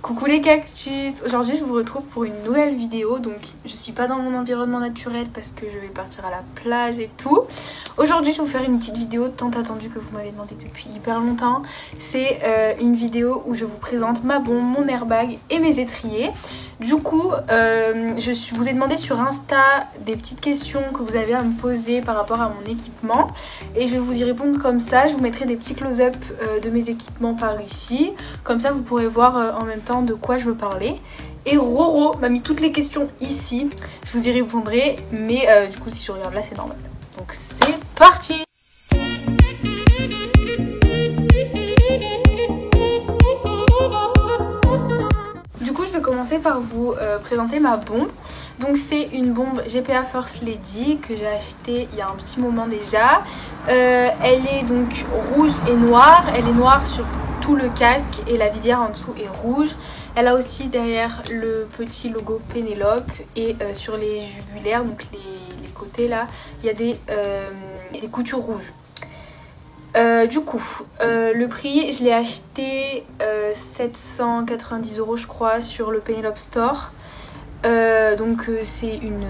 Coucou les cactus, aujourd'hui je vous retrouve pour une nouvelle vidéo. Donc je suis pas dans mon environnement naturel parce que je vais partir à la plage et tout. Aujourd'hui je vais vous faire une petite vidéo tant attendue que vous m'avez demandé depuis hyper longtemps. C'est une vidéo où je vous présente ma bombe, mon airbag et mes étriers. Du coup je vous ai demandé sur Insta des petites questions que vous avez à me poser par rapport à mon équipement. Et je vais vous y répondre comme ça. Je vous mettrai des petits close-up de mes équipements par ici. Comme ça vous pourrez voir en même temps de quoi je veux parler. Et Roro m'a mis toutes les questions ici. Je vous y répondrai. Mais du coup si je regarde là c'est normal. Donc c'est parti! Du coup je vais commencer par vous présenter ma bombe. Donc c'est une bombe GPA First Lady que j'ai achetée il y a un petit moment déjà. Elle est donc rouge et noire. Elle est noire sur tout le casque et la visière en dessous est rouge. Elle a aussi derrière le petit logo Pénélope et sur les jugulaires, donc les côtés là, il y a des coutures rouges. Du coup, le prix, je l'ai acheté 790 € je crois sur le Pénélope Store. Donc c'est une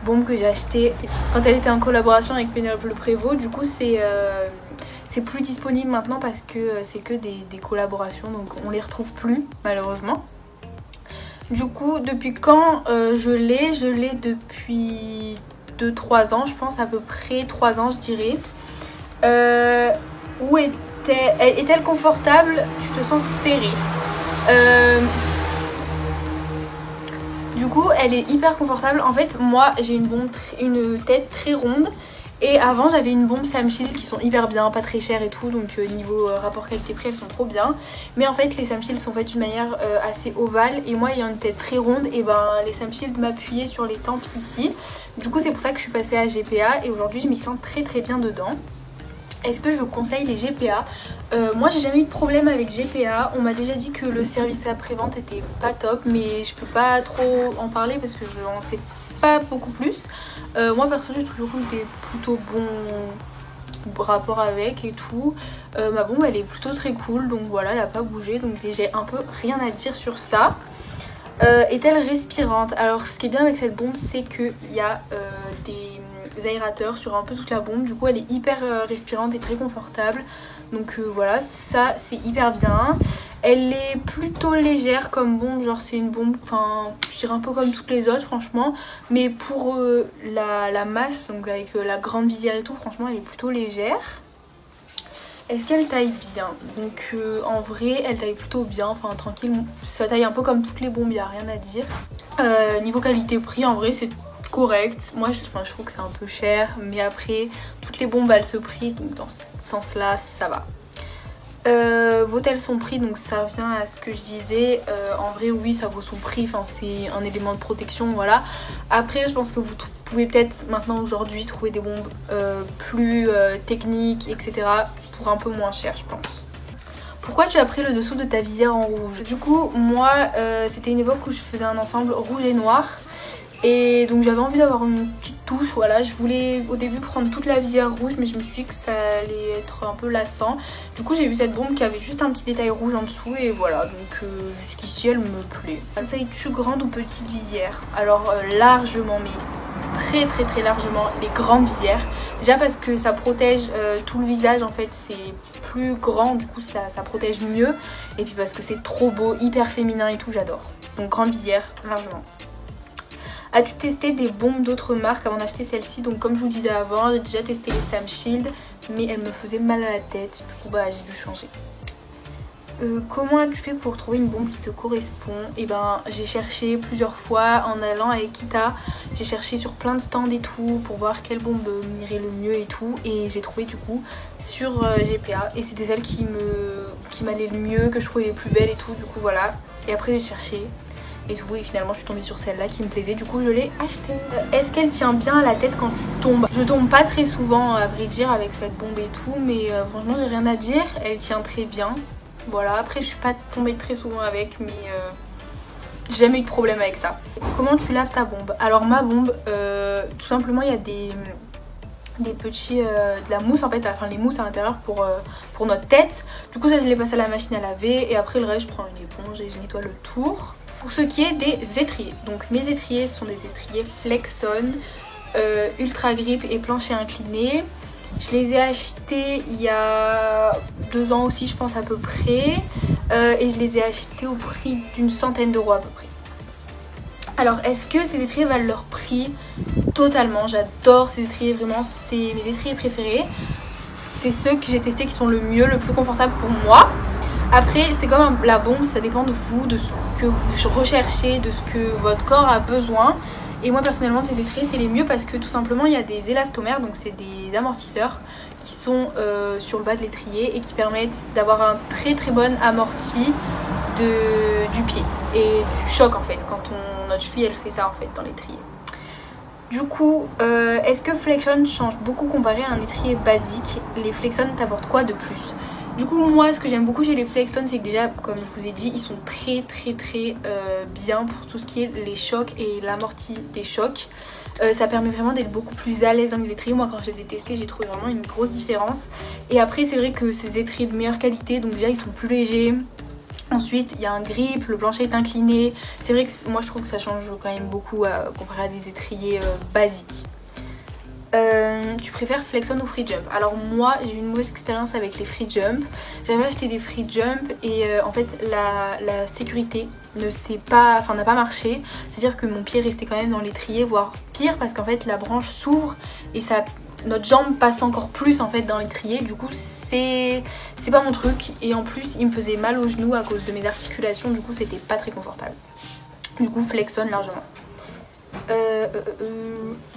bombe que j'ai achetée quand elle était en collaboration avec Pénélope Le Prévost. Du coup c'est plus disponible maintenant parce que c'est que des collaborations, donc on les retrouve plus malheureusement. Du coup depuis quand je l'ai depuis 2-3 ans je pense, à peu près 3 ans je dirais. Où est-elle confortable? Tu te sens serrée. Du coup elle est hyper confortable. En fait moi j'ai une tête très ronde. Et avant j'avais une bombe Sam Shield qui sont hyper bien, pas très chères et tout. Donc niveau rapport qualité-prix elles sont trop bien. Mais en fait les Sam Shield sont faites d'une manière assez ovale. Et moi ayant une tête très ronde, et ben les Sam Shield m'appuyaient sur les tempes ici. Du coup c'est pour ça que je suis passée à GPA. Et aujourd'hui je m'y sens très très bien dedans. Est-ce que je conseille les GPA? Moi j'ai jamais eu de problème avec GPA. On m'a déjà dit que le service après-vente était pas top. Mais je peux pas trop en parler parce que je n'en sais pas beaucoup plus. Moi perso j'ai toujours eu des plutôt bons rapports avec et tout. Ma bombe elle est plutôt très cool. Donc voilà, elle a pas bougé. Donc j'ai un peu rien à dire sur ça. Est-elle respirante? Alors ce qui est bien avec cette bombe c'est qu'il y a des aérateurs sur un peu toute la bombe. Du coup elle est hyper respirante et très confortable. Donc voilà, ça c'est hyper bien. Elle est plutôt légère comme bombe, genre c'est une bombe, enfin je dirais un peu comme toutes les autres franchement. Mais pour la masse, donc avec la grande visière et tout, franchement elle est plutôt légère. Est-ce qu'elle taille bien? Donc en vrai elle taille plutôt bien, enfin tranquille. Ça taille un peu comme toutes les bombes, il n'y a rien à dire. Niveau qualité-prix en vrai c'est correct. Moi je trouve que c'est un peu cher. Mais après toutes les bombes valent ce prix, donc dans ce sens là ça va. Vaut-elle son prix? Donc ça revient à ce que je disais. En vrai oui ça vaut son prix, enfin c'est un élément de protection, voilà. Après je pense que vous pouvez peut-être maintenant aujourd'hui trouver des bombes plus techniques etc. pour un peu moins cher je pense. Pourquoi tu as pris le dessous de ta visière en rouge? Du coup moi c'était une époque où je faisais un ensemble rouge et noir. Et donc j'avais envie d'avoir une petite touche, voilà. Je voulais au début prendre toute la visière rouge, mais je me suis dit que ça allait être un peu lassant. Du coup j'ai vu cette bombe qui avait juste un petit détail rouge en dessous et voilà. Donc jusqu'ici elle me plaît. Conseilles-tu grande ou petite visière? Alors largement, mais très largement les grandes visières. Déjà parce que ça protège tout le visage, en fait c'est plus grand, du coup ça protège mieux. Et puis parce que c'est trop beau, hyper féminin et tout, j'adore. Donc grande visière, largement. As-tu testé des bombes d'autres marques avant d'acheter celle-ci? Donc comme je vous disais avant, j'ai déjà testé les Sam Shield, mais elles me faisaient mal à la tête. Du coup bah j'ai dû changer. Comment as-tu fait pour trouver une bombe qui te correspond? Et ben j'ai cherché plusieurs fois en allant avec Kita. J'ai cherché sur plein de stands et tout pour voir quelle bombe m'irait le mieux et tout. Et j'ai trouvé du coup sur GPA. Et c'était celle qui m'allait le mieux, que je trouvais les plus belles et tout. Du coup voilà. Et après j'ai cherché et tout, et finalement je suis tombée sur celle-là qui me plaisait, du coup je l'ai achetée. Est-ce qu'elle tient bien à la tête quand tu tombes? Je tombe pas très souvent à vrai dire avec cette bombe et tout, mais franchement j'ai rien à dire, elle tient très bien. Voilà, après je suis pas tombée très souvent avec, mais j'ai jamais eu de problème avec ça. Comment tu laves ta bombe? Alors ma bombe, tout simplement il y a de la mousse en fait, enfin les mousses à l'intérieur pour notre tête. Du coup ça je les passe à la machine à laver et après le reste je prends une éponge et je nettoie le tour. Pour ce qui est des étriers, donc mes étriers sont des étriers Flexon, Ultra Grip et plancher incliné. Je les ai achetés il y a 2 ans aussi je pense à peu près, et je les ai achetés au prix d'une centaine d'euros à peu près. Alors est-ce que ces étriers valent leur prix? Totalement, j'adore ces étriers, vraiment c'est mes étriers préférés. C'est ceux que j'ai testés qui sont le mieux, le plus confortable pour moi. Après c'est comme la bombe, ça dépend de vous, de ce que vous recherchez, de ce que votre corps a besoin. Et moi personnellement ces étriers c'est les mieux parce que tout simplement il y a des élastomères, donc c'est des amortisseurs qui sont sur le bas de l'étrier et qui permettent d'avoir un très très bon amorti du pied et du choc en fait quand notre cheville elle fait ça en fait dans l'étrier. Du coup, est-ce que Flexon change beaucoup comparé à un étrier basique? Les Flexon t'apportent quoi de plus? Du coup moi ce que j'aime beaucoup chez les Flexon c'est que déjà comme je vous ai dit ils sont très bien pour tout ce qui est les chocs et l'amorti des chocs. Ça permet vraiment d'être beaucoup plus à l'aise dans les étriers. Moi quand je les ai testés j'ai trouvé vraiment une grosse différence. Et après c'est vrai que ces étriers de meilleure qualité, donc déjà ils sont plus légers. Ensuite il y a un grip, le plancher est incliné. C'est vrai que moi je trouve que ça change quand même beaucoup comparé à des étriers basiques. Tu préfères Flexon ou Free Jump? Alors moi j'ai eu une mauvaise expérience avec les Free Jump. J'avais acheté des Free Jump et en fait la sécurité n'a pas marché. C'est-à-dire que mon pied restait quand même dans l'étrier, voire pire parce qu'en fait la branche s'ouvre et notre jambe passe encore plus en fait dans l'étrier. Du coup c'est pas mon truc et en plus il me faisait mal aux genoux à cause de mes articulations. Du coup c'était pas très confortable. Du coup Flexon largement.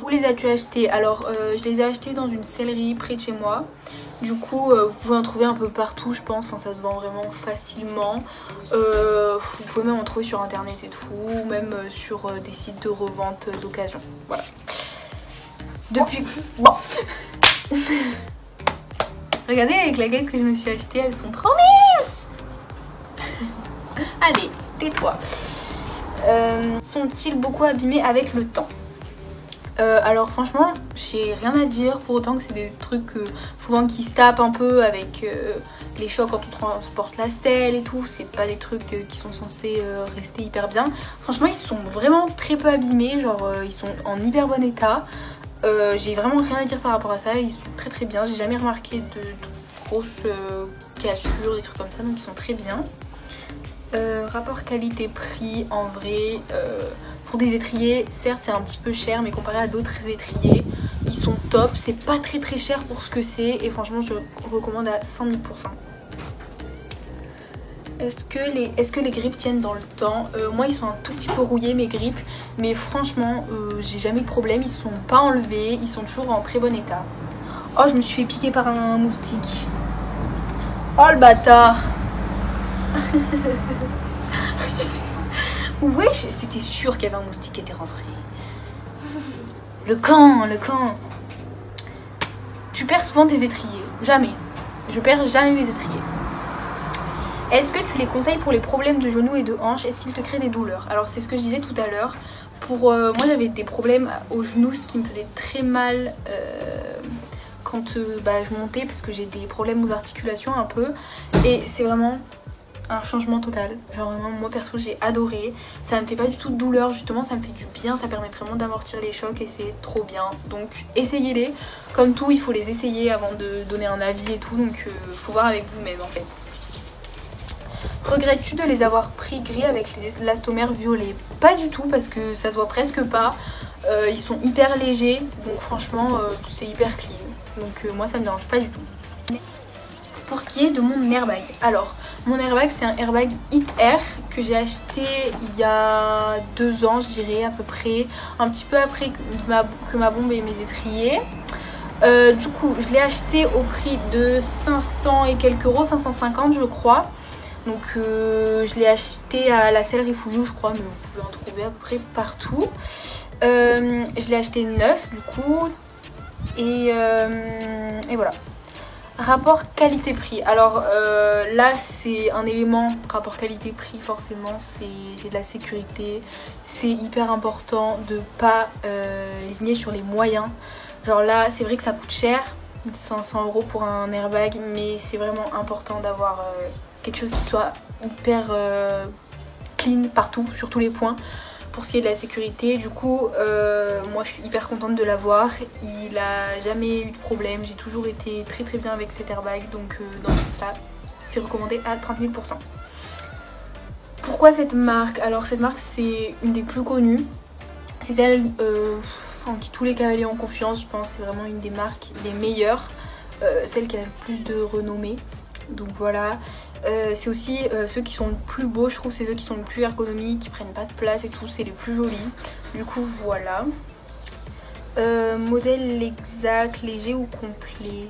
Où les as-tu achetés? Alors je les ai achetés dans une sellerie près de chez moi. Du coup vous pouvez en trouver un peu partout je pense, enfin ça se vend vraiment facilement. Vous pouvez même en trouver sur internet et tout, même sur des sites de revente d'occasion. Voilà. Depuis... Bon. Regardez les claquettes que je me suis achetées, elles sont trop mimes. Allez, tais-toi. Sont-ils beaucoup abîmés avec le temps? Alors franchement j'ai rien à dire, pour autant que c'est des trucs souvent qui se tapent un peu avec les chocs quand on transporte la selle et tout. C'est pas des trucs qui sont censés rester hyper bien. Franchement ils sont vraiment très peu abîmés, genre ils sont en hyper bon état. J'ai vraiment rien à dire par rapport à ça, ils sont très bien. J'ai jamais remarqué de grosses cassures, des trucs comme ça, donc ils sont très bien. Rapport qualité-prix, en vrai, pour des étriers, certes c'est un petit peu cher, mais comparé à d'autres étriers, ils sont top. C'est pas très cher pour ce que c'est et franchement je recommande à 100 000%. Est-ce que les grips tiennent dans le temps? Moi ils sont un tout petit peu rouillés mes grips, mais franchement j'ai jamais de problème, ils sont pas enlevés, ils sont toujours en très bon état. Oh je me suis fait piquer par un moustique. Oh le bâtard. Wesh, c'était sûr qu'il y avait un moustique qui était rentré. Le camp. Tu perds souvent tes étriers? Jamais. Je perds jamais mes étriers. Est-ce que tu les conseilles pour les problèmes de genoux et de hanches? Est-ce qu'ils te créent des douleurs? Alors c'est ce que je disais tout à l'heure. Pour moi j'avais des problèmes aux genoux, ce qui me faisait très mal quand je montais parce que j'ai des problèmes aux articulations un peu. Et c'est vraiment un changement total. Genre vraiment moi perso j'ai adoré. Ça me fait pas du tout de douleur, justement ça me fait du bien. Ça permet vraiment d'amortir les chocs et c'est trop bien. Donc essayez-les. Comme tout il faut les essayer avant de donner un avis et tout. Donc faut voir avec vous-même en fait. Regrettes-tu de les avoir pris gris avec les élastomères violets? Pas du tout parce que ça se voit presque pas. Ils sont hyper légers donc franchement c'est hyper clean. Donc moi ça me dérange pas du tout. Pour ce qui est de mon airbag, alors mon airbag c'est un airbag Hit Air que j'ai acheté il y a 2 ans je dirais à peu près, un petit peu après que ma bombe et mes étriers. Du coup je l'ai acheté au prix de 500 et quelques euros, 550 je crois. Donc je l'ai acheté à la sellerie Fouillou je crois, mais vous pouvez en trouver à peu près partout. Je l'ai acheté neuf du coup et voilà. Rapport qualité-prix, alors là c'est un élément, rapport qualité-prix forcément, c'est de la sécurité, c'est hyper important de pas lésigner sur les moyens. Genre là c'est vrai que ça coûte cher, 500 € pour un airbag, mais c'est vraiment important d'avoir quelque chose qui soit hyper clean partout, sur tous les points, pour ce qui est de la sécurité. Du coup moi je suis hyper contente de l'avoir, il a jamais eu de problème, j'ai toujours été très très bien avec cet airbag, donc dans ce sens là c'est recommandé à 30 000%. Pourquoi cette marque? Alors cette marque c'est une des plus connues, c'est celle en qui tous les cavaliers ont confiance, je pense. C'est vraiment une des marques les meilleures, celle qui a le plus de renommée, donc voilà. C'est aussi ceux qui sont le plus beaux, je trouve, c'est ceux qui sont le plus ergonomiques, qui prennent pas de place et tout, c'est les plus jolis, du coup voilà. Modèle exact, léger ou complet,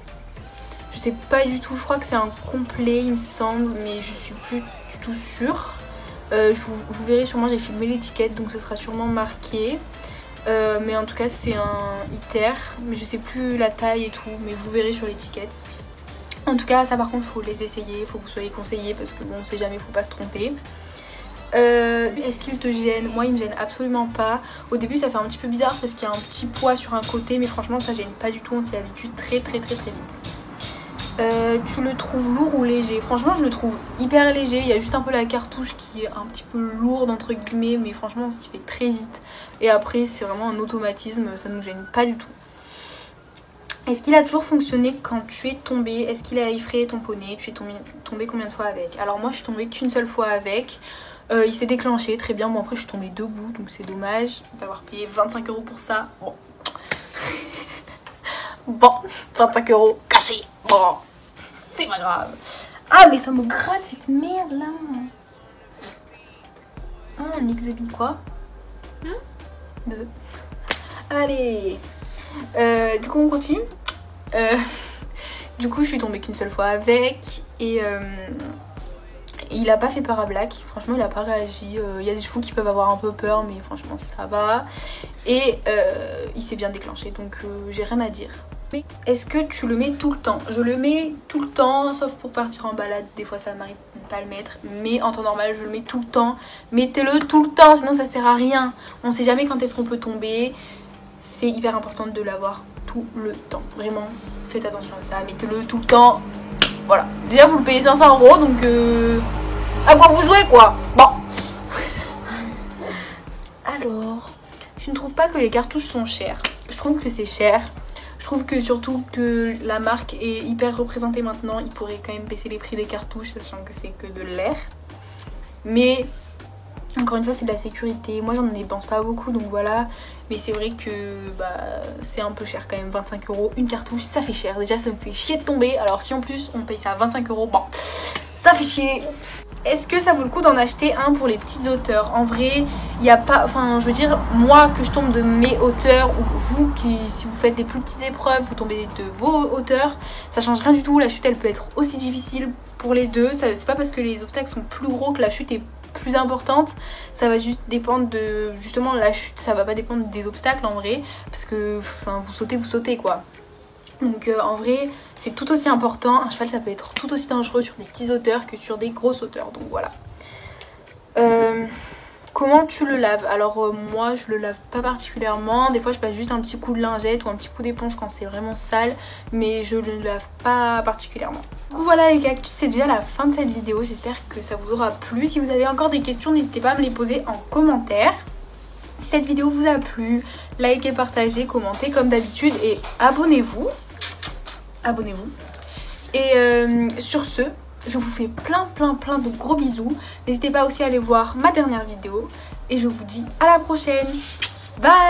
je sais pas du tout, je crois que c'est un complet il me semble, mais je suis plus du tout sûre. Vous verrez sûrement, j'ai filmé l'étiquette donc ce sera sûrement marqué, mais en tout cas c'est un ITER, mais je sais plus la taille et tout, mais vous verrez sur l'étiquette. En tout cas ça par contre faut les essayer, faut que vous soyez conseillé parce que bon on sait jamais, faut pas se tromper. Est-ce qu'il te gêne? Moi il me gêne absolument pas. Au début ça fait un petit peu bizarre parce qu'il y a un petit poids sur un côté, mais franchement ça gêne pas du tout, on s'y habitue très vite. Tu le trouves lourd ou léger? Franchement je le trouve hyper léger, il y a juste un peu la cartouche qui est un petit peu lourde entre guillemets, mais franchement on s'y fait très vite. Et après c'est vraiment un automatisme, ça ne nous gêne pas du tout. Est-ce qu'il a toujours fonctionné quand tu es tombée? Est-ce qu'il a effrayé ton poney? Tu es tombée combien de fois avec? Alors moi je suis tombée qu'une seule fois avec. Il s'est déclenché très bien, bon après je suis tombée debout donc c'est dommage d'avoir payé 25 € pour ça. Bon, bon 25 € caché. Bon, c'est pas grave. Ah mais ça me gratte cette merde là. Ah on exhibit quoi? 2. Allez. Du coup on continue. Du coup je suis tombée qu'une seule fois avec. Et il a pas fait peur à Black. Franchement il a pas réagi. Il y a des chevaux qui peuvent avoir un peu peur, mais franchement ça va. Et il s'est bien déclenché, donc j'ai rien à dire. Mais est-ce que tu le mets tout le temps? Je le mets tout le temps, sauf pour partir en balade. Des fois ça m'arrive de ne pas le mettre, mais en temps normal je le mets tout le temps. Mettez-le tout le temps, sinon ça sert à rien. On sait jamais quand est-ce qu'on peut tomber. C'est hyper important de l'avoir tout le temps. Vraiment, faites attention à ça. Mettez-le tout le temps. Voilà. Déjà vous le payez 500 €, donc à quoi vous jouez quoi? Bon. Alors, je ne trouve pas que les cartouches sont chères. Je trouve que c'est cher. Je trouve que surtout que la marque est hyper représentée maintenant, il pourrait quand même baisser les prix des cartouches, sachant que c'est que de l'air. Mais encore une fois c'est de la sécurité, moi j'en dépense pas beaucoup donc voilà. Mais c'est vrai que c'est un peu cher quand même, 25 € une cartouche, ça fait cher. Déjà ça me fait chier de tomber, alors si en plus on paye ça à 25 €, bon, ça fait chier. Est-ce que ça vaut le coup d'en acheter un pour les petites hauteurs? En vrai, il n'y a pas... Enfin, je veux dire, moi, que je tombe de mes hauteurs, ou vous, qui, si vous faites des plus petites épreuves, vous tombez de vos hauteurs, ça change rien du tout. La chute, elle peut être aussi difficile pour les deux. C'est pas parce que les obstacles sont plus gros que la chute est plus importante. Ça va juste dépendre de... Justement, la chute, ça va pas dépendre des obstacles, en vrai. Parce que, enfin, vous sautez, quoi. Donc en vrai c'est tout aussi important, un cheval ça peut être tout aussi dangereux sur des petites hauteurs que sur des grosses hauteurs, donc voilà. Comment tu le laves? Alors moi je le lave pas particulièrement, des fois je passe juste un petit coup de lingette ou un petit coup d'éponge quand c'est vraiment sale, mais je le lave pas particulièrement. Du coup voilà les cactus, c'est déjà la fin de cette vidéo, j'espère que ça vous aura plu. Si vous avez encore des questions n'hésitez pas à me les poser en commentaire. Si cette vidéo vous a plu, likez, partagez, commentez comme d'habitude et abonnez-vous. Et sur ce, je vous fais plein de gros bisous. N'hésitez pas aussi à aller voir ma dernière vidéo. Et je vous dis à la prochaine. Bye!